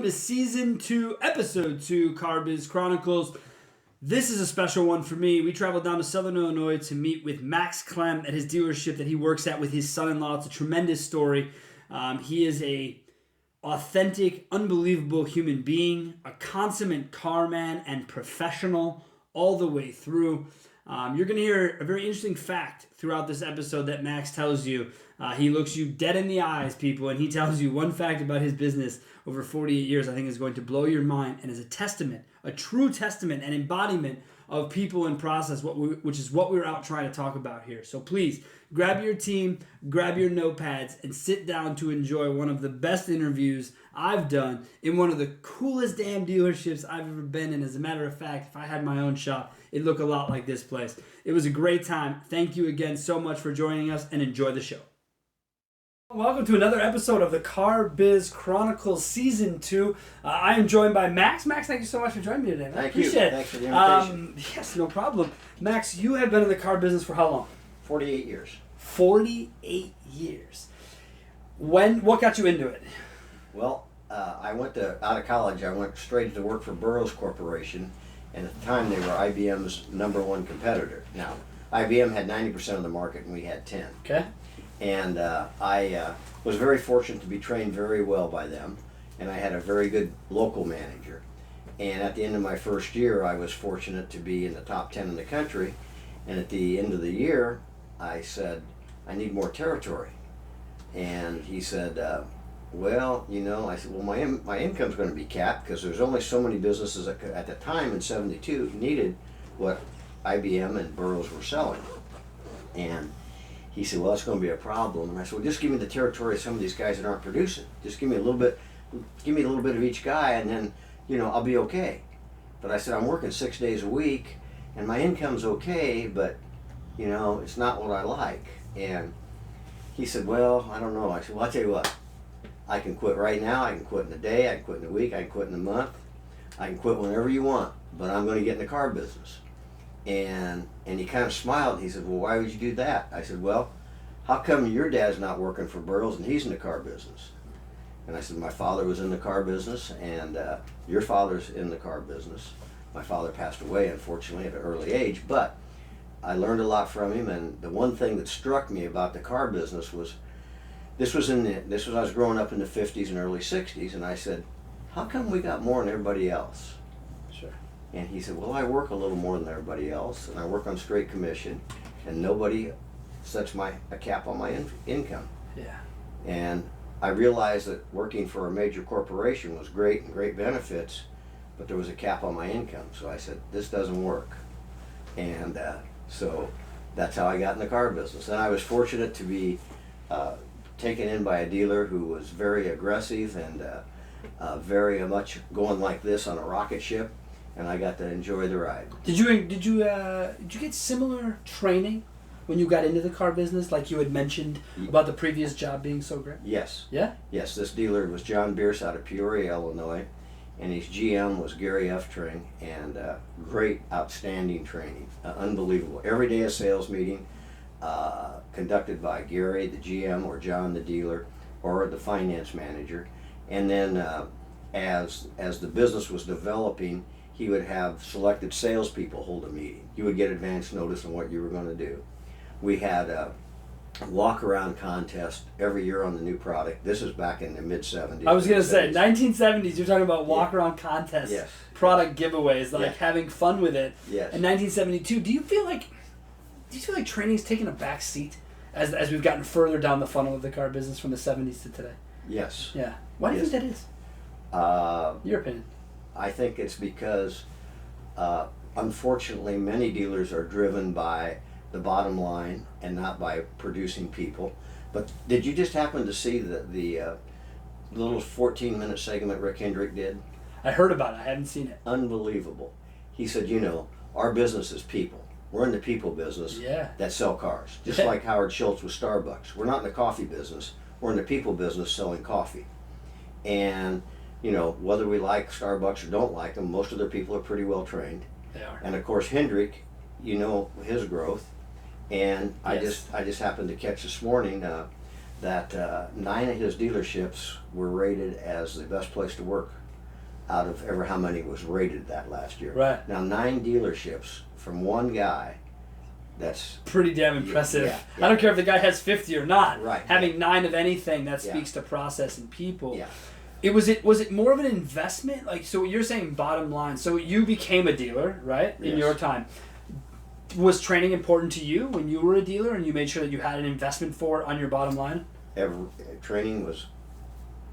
to Season 2, Episode 2, Car Biz Chronicles. This is a special one for me. We traveled down to Southern Illinois to meet with Max Klemm at his dealership that he works at with his son-in-law. It's a tremendous story. He is a authentic, unbelievable human being, a consummate car man and professional all the way through. You're going to hear a very interesting fact throughout this episode that Max tells you. He looks you dead in the eyes, people, and he tells you one fact about his business over 48 years I think is going to blow your mind and is a testament, a true testament and embodiment of people and process, which is what we're out trying to talk about here. So please, grab your team, grab your notepads, and sit down to enjoy one of the best interviews I've done in one of the coolest damn dealerships I've ever been in. As a matter of fact, if I had my own shop, it'd look a lot like this place. It was a great time. Thank you again so much for joining us, and enjoy the show. Welcome to another episode of the Car Biz Chronicles Season 2. I am joined by Max. Max, thank you so much for joining me today. Man. Thank you. Thanks for the invitation. Yes, no problem. Max, you have been in the car business for how long? 48 years. 48 years. What got you into it? Well, I went out of college. I went straight to work for Burroughs Corporation, and at the time they were IBM's #1 competitor. Now, IBM had 90% of the market, and we had 10. Okay. And I was very fortunate to be trained very well by them, and I had a very good local manager. And at the end of my first year, I was fortunate to be in the top 10 in the country. And at the end of the year, I said, I need more territory. And he said, well, you know, I said, well, my income's going to be capped because there's only so many businesses at the time in '72 needed what IBM and Burroughs were selling. And he said, well, that's going to be a problem. And I said, well, just give me the territory of some of these guys that aren't producing. Just give me a little bit of each guy, and then, you know, I'll be okay. But I said, I'm working 6 days a week, and my income's okay, but, you know, it's not what I like. And he said, well, I don't know. I said, well, I'll tell you what. I can quit right now. I can quit in a day. I can quit in a week. I can quit in a month. I can quit whenever you want, but I'm going to get in the car business. And he kind of smiled. He said, well, why would you do that? I said, well, how come your dad's not working for Burroughs and he's in the car business? And I said, my father was in the car business, and your father's in the car business. My father passed away, unfortunately, at an early age, but I learned a lot from him. And the one thing that struck me about the car business was, I was growing up in the 50s and early 60s, and I said, how come we got more than everybody else? Sure. And he said, well, I work a little more than everybody else, and I work on straight commission, and nobody sets a cap on my income. Yeah. And I realized that working for a major corporation was great and great benefits, but there was a cap on my income. So I said, this doesn't work. And so that's how I got in the car business. And I was fortunate to be taken in by a dealer who was very aggressive and very much going like this on a rocket ship. And I got to enjoy the ride. Did you get similar training when you got into the car business, like you had mentioned about the previous job being so great? Yes. Yeah? Yes, this dealer was John Bierce out of Peoria, Illinois, and his GM was Gary Eftring, and great, outstanding training, unbelievable. Every day a sales meeting conducted by Gary, the GM, or John, the dealer, or the finance manager. And then as the business was developing, he would have selected salespeople hold a meeting. You would get advance notice on what you were going to do. We had a walk-around contest every year on the new product. This is back in the mid-'70s. I was going to say, 1970s, you're talking about walk-around contests, yes. Product giveaways, like having fun with it. Yes. In 1972, do you feel like training's taken a back seat as we've gotten further down the funnel of the car business from the 70s to today? Yes. Yeah. Why do you think that is? Your opinion. I think it's because, unfortunately, many dealers are driven by the bottom line and not by producing people. But did you just happen to see the little 14-minute segment Rick Hendrick did? I heard about it. I hadn't seen it. Unbelievable. He said, you know, our business is people. We're in the people business that sell cars. Just like Howard Schultz with Starbucks. We're not in the coffee business. We're in the people business selling coffee. And you know, whether we like Starbucks or don't like them, most of their people are pretty well trained. They are. And of course, Hendrick, you know his growth. And I just happened to catch this morning that 9 of his dealerships were rated as the best place to work out of ever how many was rated that last year. Right. Now 9 dealerships from one guy. That's pretty damn impressive. Yeah. I don't care if the guy has 50 or not. Right. Having 9 of anything, that speaks to process and people. Yeah. Was it more of an investment? Like, so you're saying bottom line. So you became a dealer, right? In your time. Was training important to you when you were a dealer and you made sure that you had an investment for it on your bottom line? Training was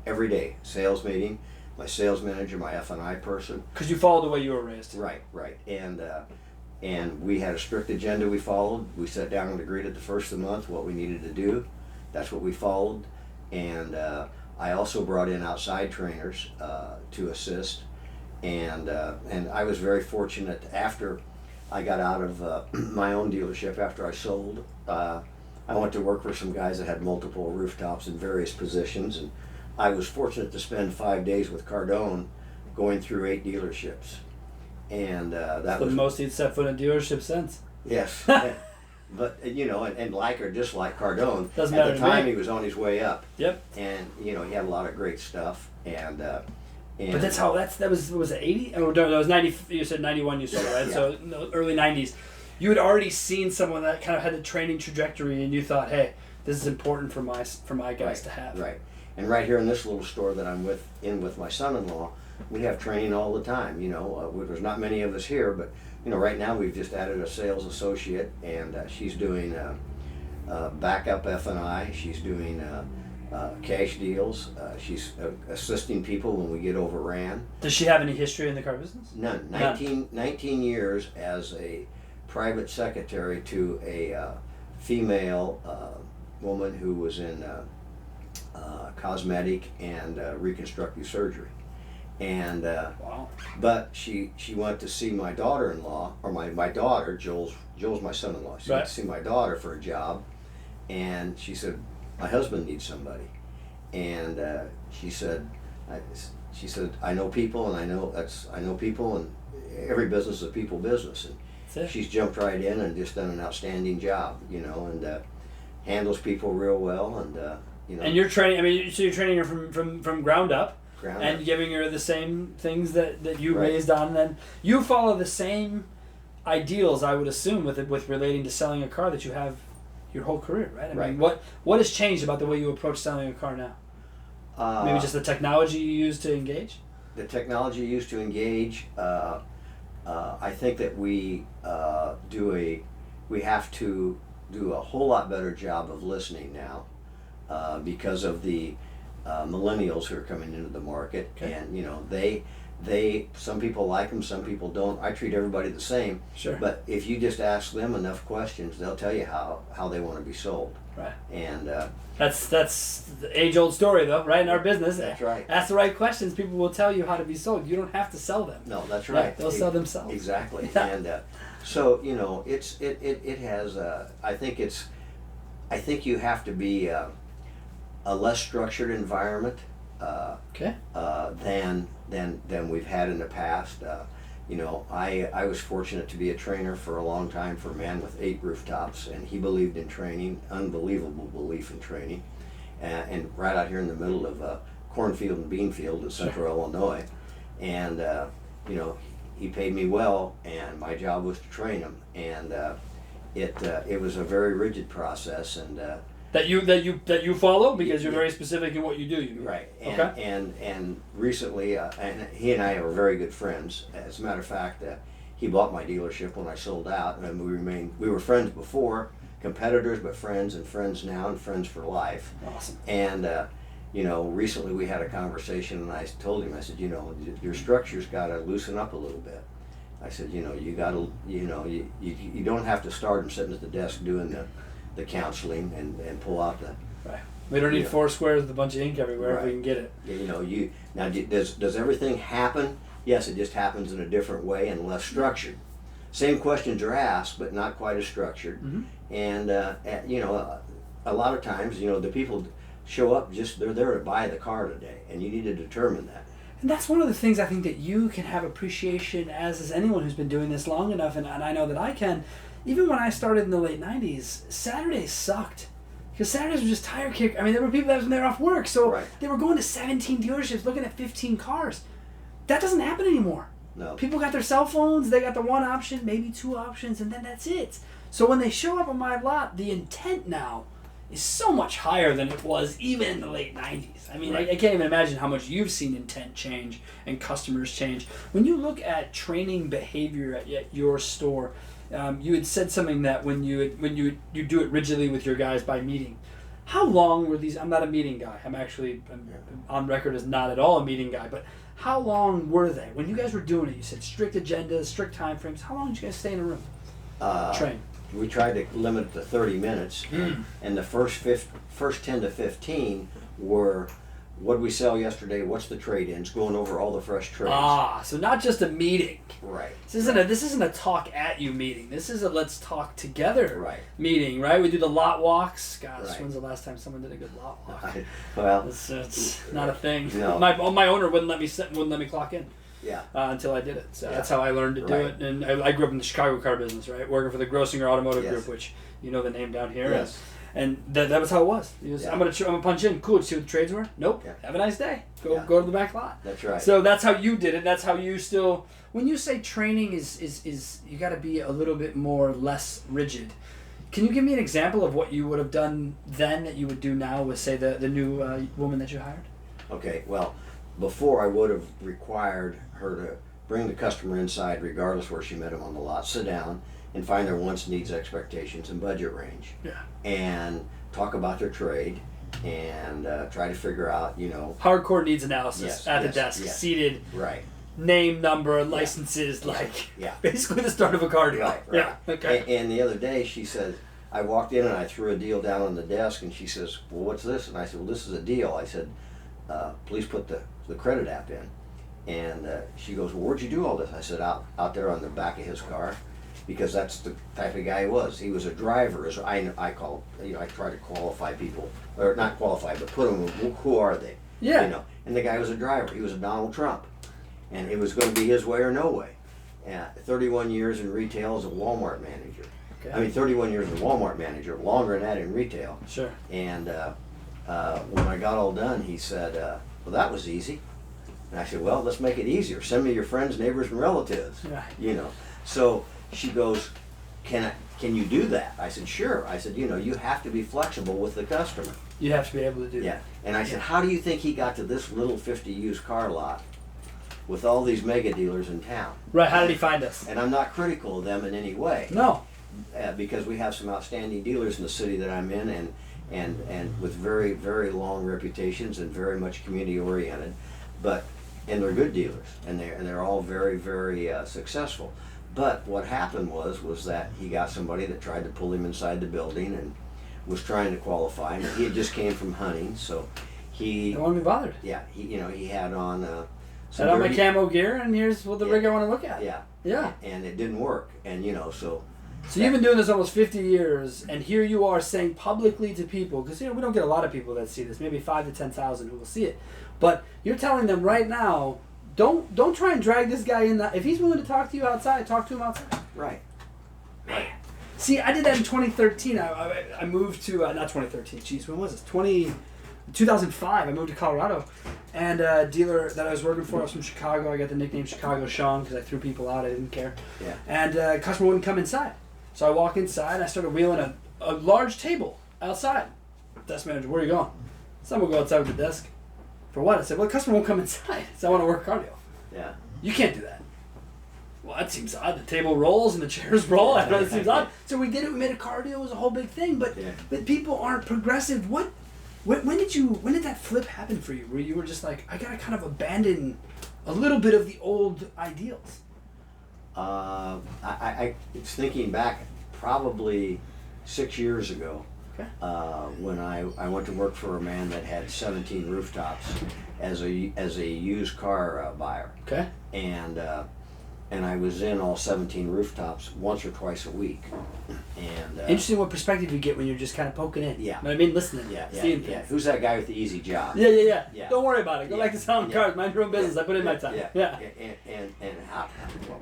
every day. Sales meeting, my sales manager, my F&I person. Because you followed the way you were raised. Right. And we had a strict agenda we followed. We sat down and agreed at the first of the month what we needed to do. That's what we followed. And I also brought in outside trainers to assist. And I was very fortunate after I got out of my own dealership, after I sold. I went to work for some guys that had multiple rooftops in various positions. And I was fortunate to spend 5 days with Cardone going through 8 dealerships. And that was the most he'd set foot in a dealership since. Yes. But, and like or dislike Cardone, Doesn't at matter the to time me. he was on his way up. Yep. And, he had a lot of great stuff. And but that was it 80? Oh, no, that was 90. You said 91 you sold, right? Yeah. So early 90s. You had already seen someone that kind of had the training trajectory and you thought, hey, this is important for my guys to have. Right. And right here in this little store that I'm with my son-in-law, we have training all the time. There's not many of us here, but right now we've just added a sales associate, and she's doing backup F&I. She's doing cash deals. She's assisting people when we get overran. Does she have any history in the car business? None. 19 years as a private secretary to a female woman who was in cosmetic and reconstructive surgery. And wow. But she went to see my daughter-in-law, or my daughter, Joel's my son-in-law. She went to see my daughter for a job, and she said, my husband needs somebody. And she said, I know people, and I know people, and every business is a people business. And she's jumped right in and just done an outstanding job, and handles people real well, and And you're training. So you're training her from ground up. And up. Giving her the same things that you raised on, and you follow the same ideals, I would assume, with relating to selling a car that you have your whole career, right? I mean, what has changed about the way you approach selling a car now? Maybe just the technology you use to engage? The technology used to engage, I think that we have to do a whole lot better job of listening now because of the millennials who are coming into the market. Okay. And they some people like them, some people don't. I treat everybody the same. Sure. But if you just ask them enough questions, they'll tell you how they want to be sold. Right. And that's the age-old story, though, right? In our business, that's right. Ask the right questions, people will tell you how to be sold. You don't have to sell them. No, that's right. Yeah, they'll sell themselves. Exactly. Yeah. And so it has. I think you have to be a less structured environment than we've had in the past. I was fortunate to be a trainer for a long time for a man with 8 rooftops, and he believed in training, unbelievable belief in training, and right out here in the middle of cornfield and bean field in central Illinois. And he paid me well, and my job was to train him, and it was a very rigid process, and that you follow because you're very specific in what you do. You mean. Right. Okay. And recently, and he and I are very good friends. As a matter of fact, he bought my dealership when I sold out, and we were friends before, competitors, but friends, and friends now, and friends for life. Awesome. And recently we had a conversation, and I told him, I said, your structure's got to loosen up a little bit. I said, you got to, you don't have to start him sitting at the desk doing the counseling and pull out the. Right. We don't need 4 squares with a bunch of ink everywhere if we can get it. Now does everything happen? Yes, it just happens in a different way and less structured. Same questions are asked, but not quite as structured. Mm-hmm. And a lot of times, the people show up they're there to buy the car today, and you need to determine that. And that's one of the things I think that you can have appreciation as anyone who's been doing this long enough, and I know that I can. Even when I started in the late 90s, Saturdays sucked. Because Saturdays were just tire kick. I mean, there were people that was there off work, so they were going to 17 dealerships looking at 15 cars. That doesn't happen anymore. No. People got their cell phones, they got the one option, maybe two options, and then that's it. So when they show up on my lot, the intent now is so much higher than it was even in the late 90s. I mean, Right. I can't even imagine how much you've seen intent change and customers change. When you look at training behavior at your store, you had said something that when you do it rigidly with your guys by meeting. How long were these? I'm not a meeting guy. I'm on record as not at all a meeting guy. But how long were they? When you guys were doing it, you said strict agendas, strict time frames. How long did you guys stay in a room? Train. We tried to limit it to 30 minutes, and the first 10 to 15 were what did we sell yesterday, what's the trade-ins, going over all the fresh trades. So not just a meeting. Right. This isn't a talk at you meeting. This is a let's talk together meeting, right? We do the lot walks. Gosh, when's the last time someone did a good lot walk? Well, it's not a thing. No. My owner wouldn't let me clock in. Yeah. Until I did it. So that's how I learned to do it. And I grew up in the Chicago car business, right? Working for the Grossinger Automotive Group, which you know the name down here. Yes. And that was how it was. I'm gonna punch in. Cool. See what the trades were? Nope. Yeah. Have a nice day. Go to the back lot. That's right. So that's how you did it. That's how you still. When you say training is you got to be a little bit less rigid. Can you give me an example of what you would have done then that you would do now with, say, the new woman that you hired? Okay. Well, before I would have required her to bring the customer inside, regardless where she met him on the lot, sit down, and find their wants, needs, expectations, and budget range. Yeah. And talk about their trade, and try to figure out, hardcore needs analysis at the desk, seated. Right. Name, number, licenses, basically the start of a car deal. Right. Yeah. Okay. And the other day she said, I walked in and I threw a deal down on the desk, and she says, well, what's this? And I said, well, this is a deal. I said, please put the credit app in. And she goes, well, where'd you do all this? I said, out there on the back of his car, because that's the type of guy he was. He was a driver, as I call, I try to qualify people, or not qualify, but put them, who are they? Yeah. And the guy was a driver. He was a Donald Trump. And it was going to be his way or no way. 31 years in retail as a Walmart manager. Okay. 31 years as a Walmart manager, longer than that in retail. Sure. And when I got all done, he said, well, that was easy. And I said, well, let's make it easier. Send me your friends, neighbors, and relatives. Right. So she goes, can you do that? I said, sure. I said, you have to be flexible with the customer. You have to be able to do that. Yeah. And I said, how do you think he got to this little 50 used car lot with all these mega dealers in town? Right. How did he find us? And I'm not critical of them in any way. No. Because we have some outstanding dealers in the city that I'm in, and with very, very long reputations and very much community oriented, and they're good dealers, and they're all very, very successful. But what happened was that he got somebody that tried to pull him inside the building and was trying to qualify him. He had just came from hunting, so he don't want to be bothered. Yeah, he had on had on my camo gear, and here's what the rig I want to look at. Yeah. Yeah. And it didn't work, and so. So you've been doing this almost 50 years, and here you are saying publicly to people, because we don't get a lot of people that see this, maybe 5,000 to 10,000 who will see it, but you're telling them right now, don't try and drag this guy in. If he's willing to talk to you outside, talk to him outside. Right. See, I did that in 2013. I moved to not 2013. Jeez, when was this? 2005. I moved to Colorado, and a dealer that I was working for was from Chicago. I got the nickname Chicago Sean because I threw people out. I didn't care. Yeah. And a customer wouldn't come inside. So I walk inside, and I started wheeling a large table outside. Desk manager, where are you going? Someone will go outside with the desk. For what? I said, well, the customer won't come inside. So I want to work cardio. Yeah. You can't do that. Well, that seems odd. The table rolls and the chairs roll. I know it seems odd. So we did it. We made a cardio. It was a whole big thing. But people aren't progressive. When did that flip happen for you? Where you were just like, I gotta kind of abandon a little bit of the old ideals. I was thinking back probably 6 years ago. Okay. When I went to work for a man that had 17 rooftops as a used car buyer. Okay. And I was in all 17 rooftops once or twice a week. And interesting what perspective you get when you're just kind of poking in. Yeah. You know what I mean? Listening. Seeing things. Who's that guy with the easy job? Yeah. Don't worry about it. Go back to selling cars. Mind your own business. I put in my time. Yeah. And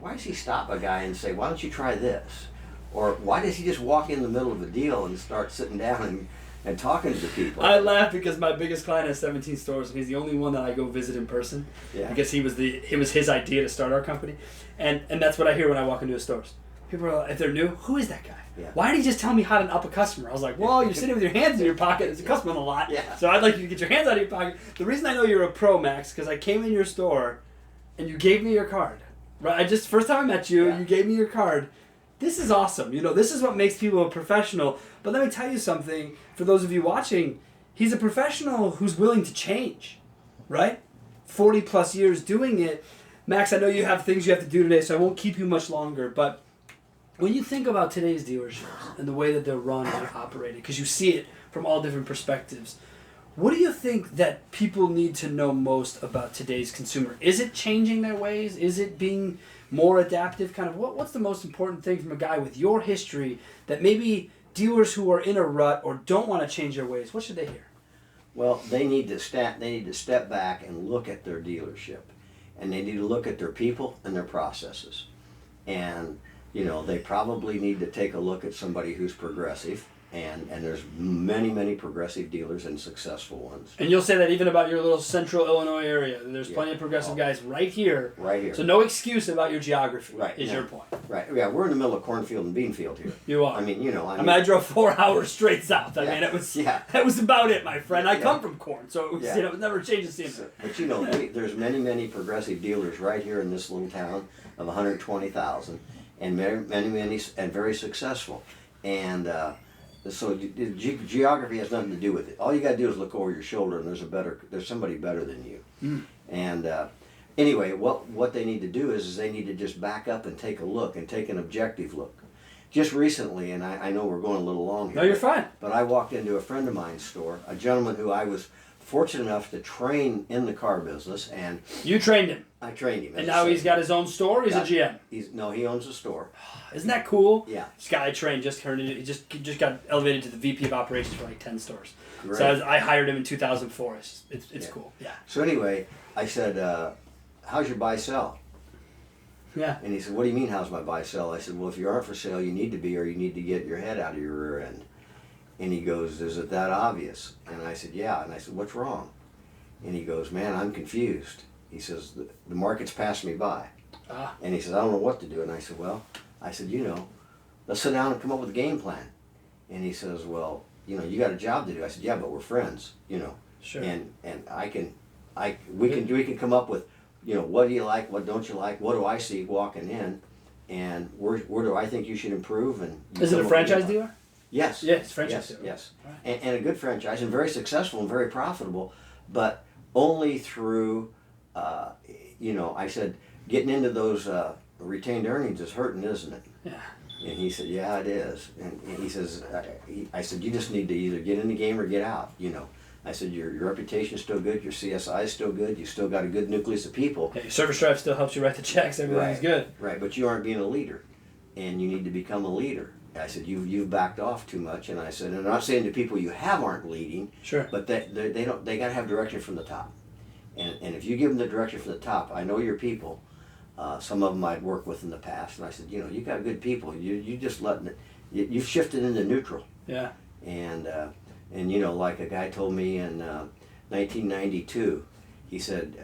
why does he stop a guy and say, why don't you try this? Or why does he just walk in the middle of a deal and start sitting down and and talking to the people. I laugh because my biggest client has 17 stores, and he's the only one that I go visit in person. Yeah. Because it was his idea to start our company, and that's what I hear when I walk into his stores. People are like, if they're new, who is that guy? Yeah. Why did he just tell me how to up a customer? I was like, well, you're sitting with your hands in your pocket. There's a customer on the lot. Yeah. So I'd like you to get your hands out of your pocket. The reason I know you're a pro, Max, because I came in your store, and you gave me your card. Right? First time I met you, Yeah. you gave me your card. This is awesome. This is what makes people a professional. But let me tell you something. For those of you watching, he's a professional who's willing to change, right? 40 plus years doing it. Max, I know you have things you have to do today, so I won't keep you much longer. But when you think about today's dealerships and the way that they're run and they're operated, because you see it from all different perspectives, what do you think that people need to know most about today's consumer? Is it changing their ways? Is it being more adaptive? Kind of what's the most important thing from a guy with your history that maybe dealers who are in a rut or don't want to change their ways, what should they hear? Well, they need to step back and look at their dealership, and they need to look at their people and their processes. And they probably need to take a look at somebody who's progressive. And there's many progressive dealers and successful ones. And you'll say that even about your little central Illinois area. There's plenty of progressive guys right here. Right here. So no excuse about your geography is your point. Right. Yeah, we're in the middle of cornfield and beanfield here. You are. I mean, I drove 4 hours straight south. That was about it, my friend. I come from corn, so it was, it was never a change of scenery. But there's many progressive dealers right here in this little town of 120,000, and many and very successful. And so geography has nothing to do with it. All you got to do is look over your shoulder, and there's somebody better than you. Mm. And anyway, what they need to do is they need to just back up and take a look and take an objective look. Just recently, and I know we're going a little long here. No, you're fine. But I walked into a friend of mine's store, a gentleman who I was fortunate enough to train in the car business, and you trained him. I trained him. And now he's got his own store. He's a GM. He owns a store. Isn't that cool? Yeah. This guy I trained just got elevated to the VP of operations for like 10 stores. Great. So I hired him in 2004. It's cool. Yeah. So anyway, I said, "How's your buy sell?" Yeah. And he said, "What do you mean, how's my buy sell?" I said, "Well, if you aren't for sale, you need to be, or you need to get your head out of your rear end." And he goes, "Is it that obvious?" And I said, "Yeah." And I said, "What's wrong?" And he goes, "Man, I'm confused." He says, the market's passed me by. And he says, "I don't know what to do." And I said, let's sit down and come up with a game plan. And he says, "Well, you got a job to do." I said, "Yeah, but we're friends, Sure. And we can come up with, what do you like, what don't you like, what do I see walking in, and where do I think you should improve." And is it a franchise dealer? Yes. Yes, franchise dealer. Yes. Right. And a good franchise, and very successful and very profitable, but only through, I said, getting into those retained earnings is hurting, isn't it? Yeah. And he said, "Yeah, it is." And he says, I said, "You just need to either get in the game or get out, I said, your reputation is still good, your CSI is still good, you still got a good nucleus of people. Yeah, your service drive still helps you write the checks, everything's good. Right, but you aren't being a leader, and you need to become a leader." I said, you've backed off too much. And I said, and I'm not saying the people you have aren't leading, sure, but they got to have direction from the top. And if you give them the direction from the top, I know your people. Some of them I'd worked with in the past, and I said, you got good people. You just letting it. You've shifted into neutral. Yeah. And like a guy told me in 1992, he said,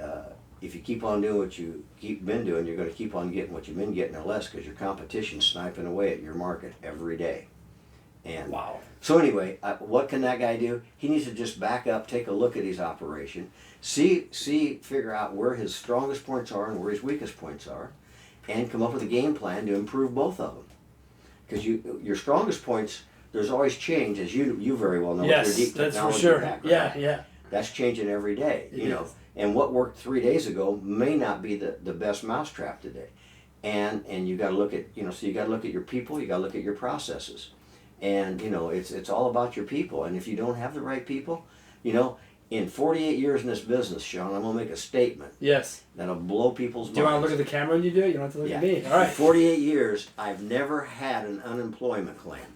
if you keep on doing what you been doing, you're going to keep on getting what you've been getting or less, because your competition's sniping away at your market every day. And wow. So anyway, what can that guy do? He needs to just back up, take a look at his operation, figure out where his strongest points are and where his weakest points are, and come up with a game plan to improve both of them. Because your strongest points, there's always change, as you very well know. Yes, with your deep that's for technology sure. background. Yeah. That's changing every day, It is. And what worked 3 days ago may not be the best mousetrap today. And you got to look at, so you got to look at your people, you got to look at your processes. And, it's all about your people. And if you don't have the right people, in 48 years in this business, Sean, I'm going to make a statement. Yes. That'll blow people's minds. Do you want to look at the camera when you do it? You don't have to look at me. All right. In 48 years, I've never had an unemployment claim.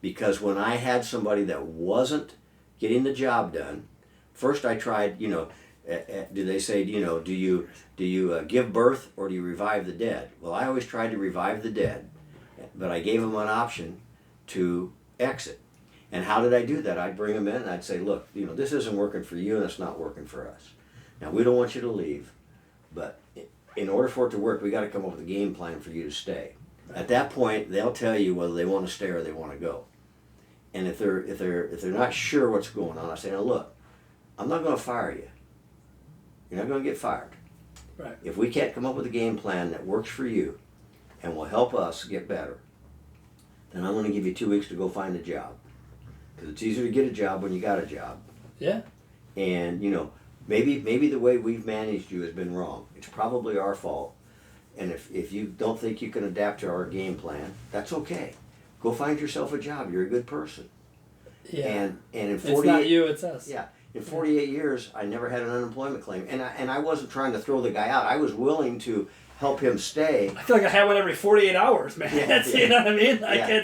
Because when I had somebody that wasn't getting the job done, first I tried, do they say, do you give birth or do you revive the dead? Well, I always tried to revive the dead, but I gave them an option to exit. And how did I do that? I'd bring them in and I'd say, look, this isn't working for you and it's not working for us. Now, we don't want you to leave, but in order for it to work, we got to come up with a game plan for you to stay. At that point, they'll tell you whether they want to stay or they want to go. And if they're not sure what's going on, I say, now look, I'm not going to fire you. You're not going to get fired. Right. If we can't come up with a game plan that works for you and will help us get better, then I'm going to give you 2 weeks to go find a job. Because it's easier to get a job when you got a job. Yeah. And, maybe the way we've managed you has been wrong. It's probably our fault. And if you don't think you can adapt to our game plan, that's okay. Go find yourself a job. You're a good person. Yeah. And in 48, it's not you, it's us. Yeah. In 48 years, I never had an unemployment claim. And I wasn't trying to throw the guy out. I was willing to help him stay. I feel like I had one every 48 hours, man. Yeah, You know what I mean? Like, yeah.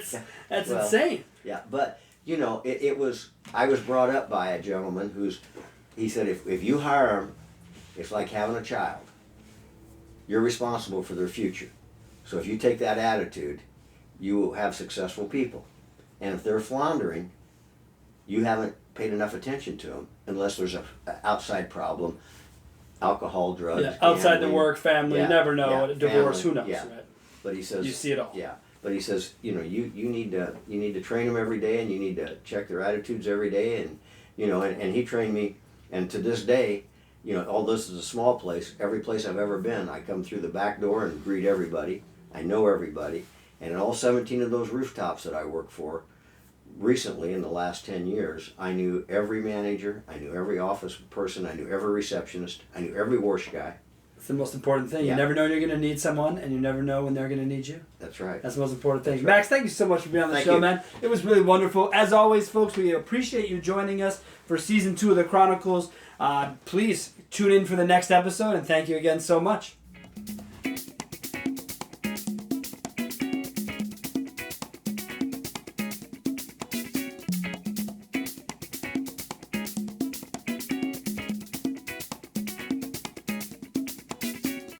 that's Well, insane. Yeah, but, I was brought up by a gentleman he said, if you hire them, it's like having a child. You're responsible for their future. So if you take that attitude, you will have successful people. And if they're floundering, you haven't paid enough attention to them unless there's an outside problem, alcohol, drugs, Yeah, outside the gambling. work, family, you never know. Divorce, family, who knows, right? But he says, You see it all. Yeah, but he says, you need to train them every day, and you need to check their attitudes every day, and and he trained me, and to this day, all this is a small place. Every place I've ever been, I come through the back door and greet everybody. I know everybody, and in all 17 of those rooftops that I work for, recently in the last 10 years, I knew every manager, I knew every office person, I knew every receptionist, I knew every wash guy. It's the most important thing. Yeah. You never know when you're going to need someone, and you never know when they're going to need you. That's right. That's the most important thing. That's right. Max, thank you so much for being on the Thank show, you. man. It was really wonderful. As always, folks, we appreciate you joining us for Season 2 of the Chronicles. Please tune in for the next episode, and thank you again so much.